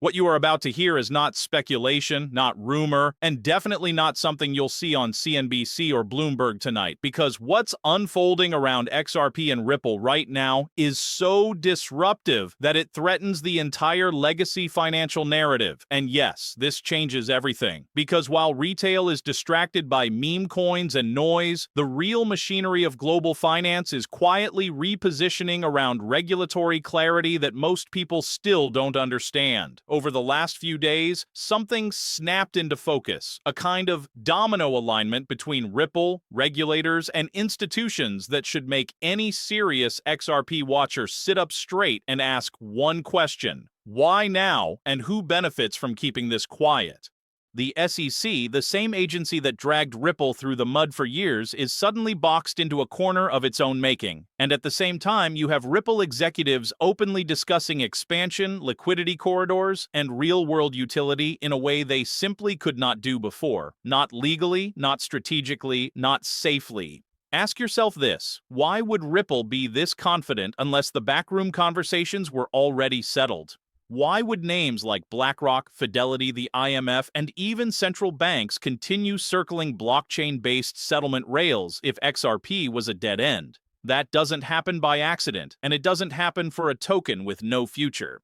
What you are about to hear is not speculation, not rumor, and definitely not something you'll see on CNBC or Bloomberg tonight, because what's unfolding around XRP and Ripple right now is so disruptive that it threatens the entire legacy financial narrative. And yes, this changes everything, because while retail is distracted by meme coins and noise, the real machinery of global finance is quietly repositioning around regulatory clarity that most people still don't understand. Over the last few days, something snapped into focus, a kind of domino alignment between Ripple, regulators, and institutions that should make any serious XRP watcher sit up straight and ask one question: why now, and who benefits from keeping this quiet? The SEC, the same agency that dragged Ripple through the mud for years, is suddenly boxed into a corner of its own making. And at the same time, you have Ripple executives openly discussing expansion, liquidity corridors, and real-world utility in a way they simply could not do before. Not legally, not strategically, not safely. Ask yourself this: why would Ripple be this confident unless the backroom conversations were already settled? Why would names like BlackRock, Fidelity, the IMF, and even central banks continue circling blockchain-based settlement rails if XRP was a dead end? That doesn't happen by accident, and it doesn't happen for a token with no future.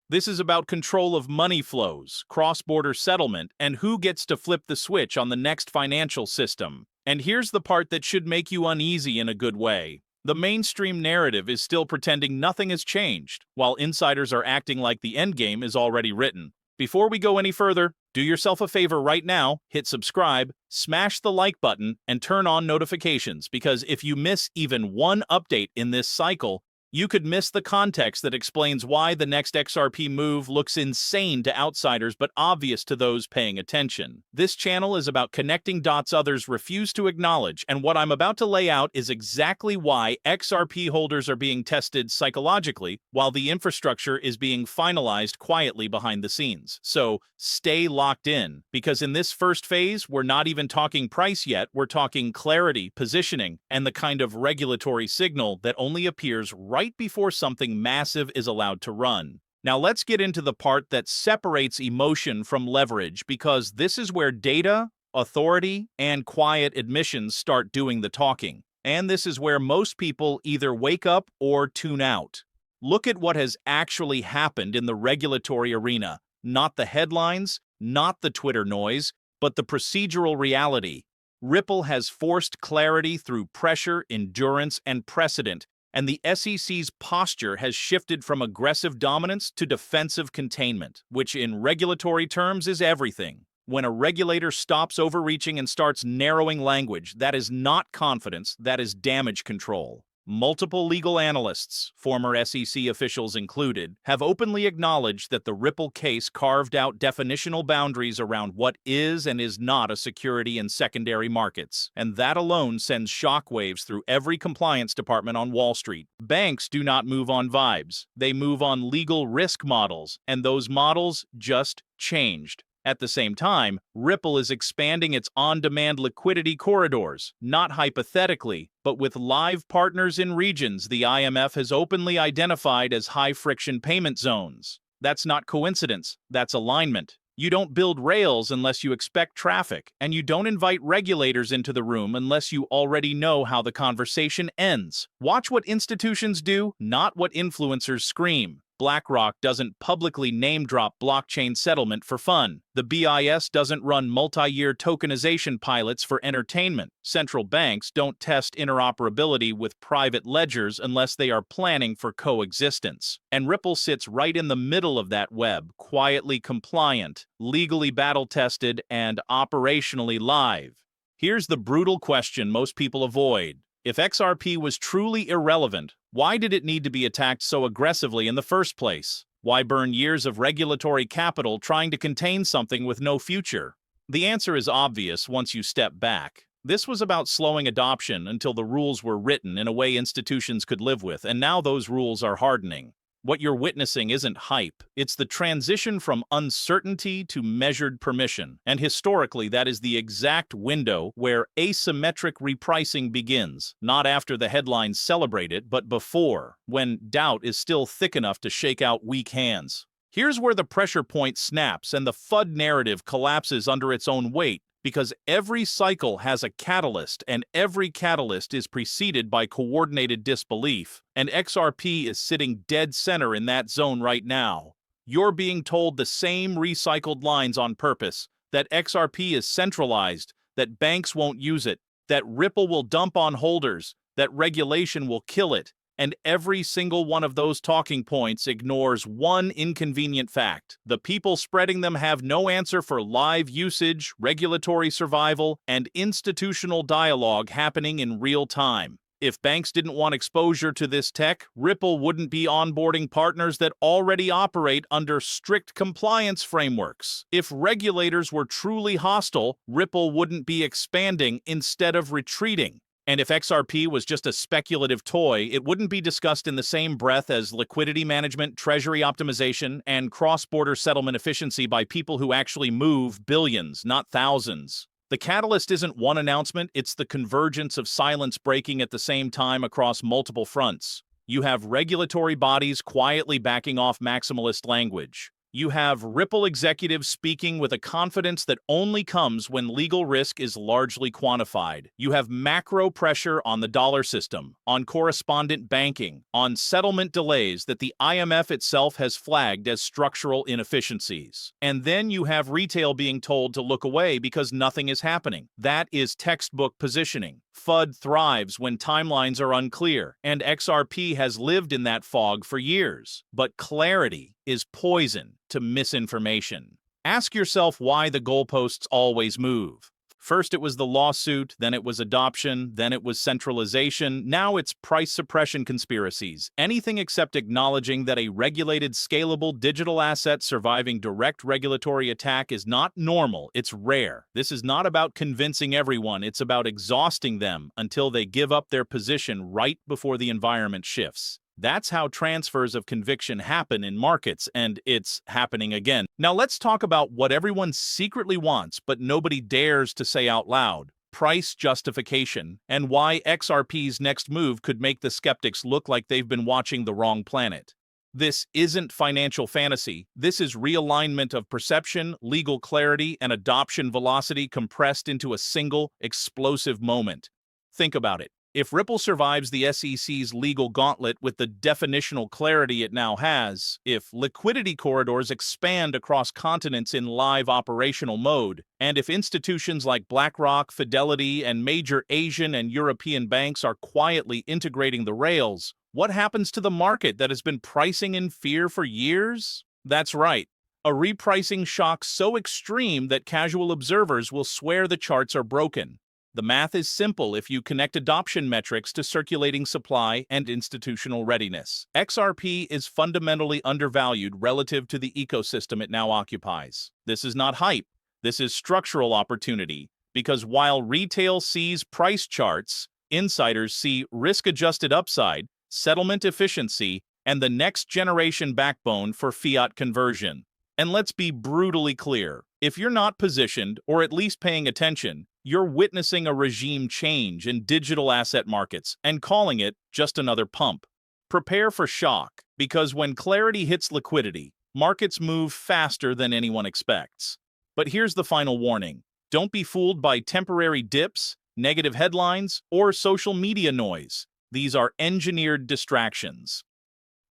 This is about control of money flows, cross-border settlement, and who gets to flip the switch on the next financial system. And here's the part that should make you uneasy in a good way. The mainstream narrative is still pretending nothing has changed, while insiders are acting like the endgame is already written. Before we go any further, do yourself a favor right now, hit subscribe, smash the like button, and turn on notifications, because if you miss even one update in this cycle, you could miss the context that explains why the next XRP move looks insane to outsiders but obvious to those paying attention. This channel is about connecting dots others refuse to acknowledge, and what I'm about to lay out is exactly why XRP holders are being tested psychologically while the infrastructure is being finalized quietly behind the scenes. So stay locked in, because in this first phase, we're not even talking price yet, we're talking clarity, positioning, and the kind of regulatory signal that only appears right before something massive is allowed to run. Now let's get into the part that separates emotion from leverage, because this is where data, authority, and quiet admissions start doing the talking. And this is where most people either wake up or tune out. Look at what has actually happened in the regulatory arena. Not the headlines, not the Twitter noise, but the procedural reality. Ripple has forced clarity through pressure, endurance, and precedent, and the SEC's posture has shifted from aggressive dominance to defensive containment, which in regulatory terms is everything. When a regulator stops overreaching and starts narrowing language, that is not confidence, that is damage control. Multiple legal analysts, former SEC officials included, have openly acknowledged that the Ripple case carved out definitional boundaries around what is and is not a security in secondary markets, and that alone sends shockwaves through every compliance department on Wall Street. Banks do not move on vibes, they move on legal risk models, and those models just changed. At the same time, Ripple is expanding its on-demand liquidity corridors, not hypothetically, but with live partners in regions the IMF has openly identified as high-friction payment zones. That's not coincidence, that's alignment. You don't build rails unless you expect traffic, and you don't invite regulators into the room unless you already know how the conversation ends. Watch what institutions do, not what influencers scream. BlackRock doesn't publicly name-drop blockchain settlement for fun. The BIS doesn't run multi-year tokenization pilots for entertainment. Central banks don't test interoperability with private ledgers unless they are planning for coexistence. And Ripple sits right in the middle of that web, quietly compliant, legally battle-tested, and operationally live. Here's the brutal question most people avoid. If XRP was truly irrelevant, why did it need to be attacked so aggressively in the first place? Why burn years of regulatory capital trying to contain something with no future? The answer is obvious once you step back. This was about slowing adoption until the rules were written in a way institutions could live with, and now those rules are hardening. What you're witnessing isn't hype, it's the transition from uncertainty to measured permission, and historically that is the exact window where asymmetric repricing begins, not after the headlines celebrate it, but before, when doubt is still thick enough to shake out weak hands. Here's where the pressure point snaps and the FUD narrative collapses under its own weight, because every cycle has a catalyst, and every catalyst is preceded by coordinated disbelief, and XRP is sitting dead center in that zone right now. You're being told the same recycled lines on purpose, that XRP is centralized, that banks won't use it, that Ripple will dump on holders, that regulation will kill it, and every single one of those talking points ignores one inconvenient fact. The people spreading them have no answer for live usage, regulatory survival, and institutional dialogue happening in real time. If banks didn't want exposure to this tech, Ripple wouldn't be onboarding partners that already operate under strict compliance frameworks. If regulators were truly hostile, Ripple wouldn't be expanding instead of retreating. And if XRP was just a speculative toy, it wouldn't be discussed in the same breath as liquidity management, treasury optimization, and cross-border settlement efficiency by people who actually move billions, not thousands. The catalyst isn't one announcement, it's the convergence of silence breaking at the same time across multiple fronts. You have regulatory bodies quietly backing off maximalist language. You have Ripple executives speaking with a confidence that only comes when legal risk is largely quantified. You have macro pressure on the dollar system, on correspondent banking, on settlement delays that the IMF itself has flagged as structural inefficiencies. And then you have retail being told to look away because nothing is happening. That is textbook positioning. FUD thrives when timelines are unclear, and XRP has lived in that fog for years. But clarity is poison to misinformation. Ask yourself why the goalposts always move. First it was the lawsuit, then it was adoption, then it was centralization, now it's price suppression conspiracies. Anything except acknowledging that a regulated, scalable digital asset surviving direct regulatory attack is not normal, it's rare. This is not about convincing everyone, it's about exhausting them until they give up their position right before the environment shifts. That's how transfers of conviction happen in markets, and it's happening again. Now let's talk about what everyone secretly wants, but nobody dares to say out loud. Price justification, and why XRP's next move could make the skeptics look like they've been watching the wrong planet. This isn't financial fantasy. This is realignment of perception, legal clarity, and adoption velocity compressed into a single, explosive moment. Think about it. If Ripple survives the SEC's legal gauntlet with the definitional clarity it now has, if liquidity corridors expand across continents in live operational mode, and if institutions like BlackRock, Fidelity, and major Asian and European banks are quietly integrating the rails, what happens to the market that has been pricing in fear for years? That's right. A repricing shock so extreme that casual observers will swear the charts are broken. The math is simple if you connect adoption metrics to circulating supply and institutional readiness. XRP is fundamentally undervalued relative to the ecosystem it now occupies. This is not hype. This is structural opportunity, because while retail sees price charts, insiders see risk-adjusted upside, settlement efficiency, and the next-generation backbone for fiat conversion. And let's be brutally clear. If you're not positioned, or at least paying attention, you're witnessing a regime change in digital asset markets and calling it just another pump. Prepare for shock, because when clarity hits liquidity, markets move faster than anyone expects. But here's the final warning. Don't be fooled by temporary dips, negative headlines, or social media noise. These are engineered distractions.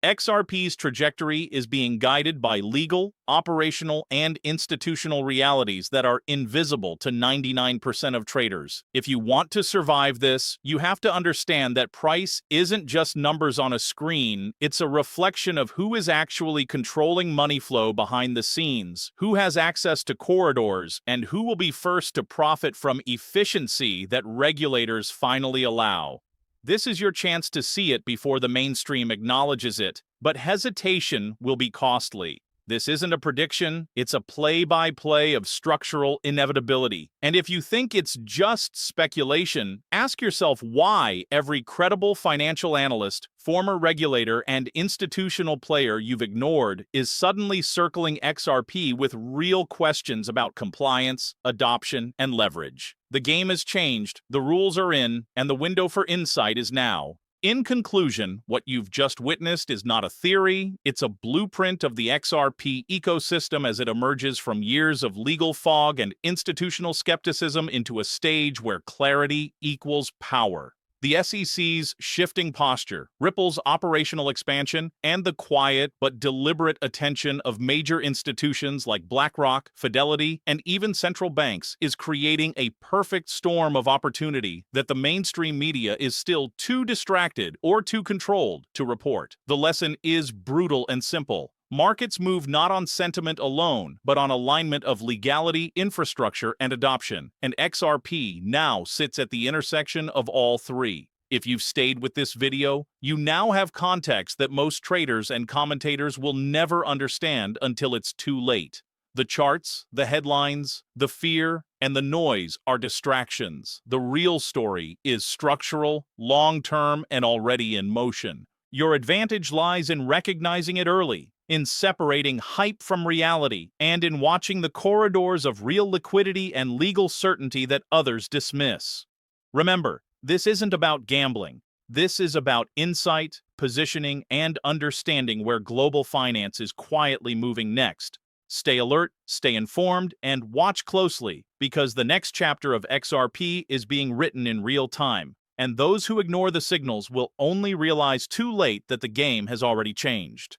XRP's trajectory is being guided by legal, operational, and institutional realities that are invisible to 99% of traders. If you want to survive this, you have to understand that price isn't just numbers on a screen, it's a reflection of who is actually controlling money flow behind the scenes, who has access to corridors, and who will be first to profit from efficiency that regulators finally allow. This is your chance to see it before the mainstream acknowledges it, but hesitation will be costly. This isn't a prediction, it's a play-by-play of structural inevitability. And if you think it's just speculation, ask yourself why every credible financial analyst, former regulator, and institutional player you've ignored is suddenly circling XRP with real questions about compliance, adoption, and leverage. The game has changed, the rules are in, and the window for insight is now. In conclusion, what you've just witnessed is not a theory, it's a blueprint of the XRP ecosystem as it emerges from years of legal fog and institutional skepticism into a stage where clarity equals power. The SEC's shifting posture, Ripple's operational expansion, and the quiet but deliberate attention of major institutions like BlackRock, Fidelity, and even central banks is creating a perfect storm of opportunity that the mainstream media is still too distracted or too controlled to report. The lesson is brutal and simple. Markets move not on sentiment alone, but on alignment of legality, infrastructure, and adoption, and XRP now sits at the intersection of all three. If you've stayed with this video, you now have context that most traders and commentators will never understand until it's too late. The charts, the headlines, the fear, and the noise are distractions. The real story is structural, long-term, and already in motion. Your advantage lies in recognizing it early, in separating hype from reality, and in watching the corridors of real liquidity and legal certainty that others dismiss. Remember, this isn't about gambling. This is about insight, positioning, and understanding where global finance is quietly moving next. Stay alert, stay informed, and watch closely, because the next chapter of XRP is being written in real time, and those who ignore the signals will only realize too late that the game has already changed.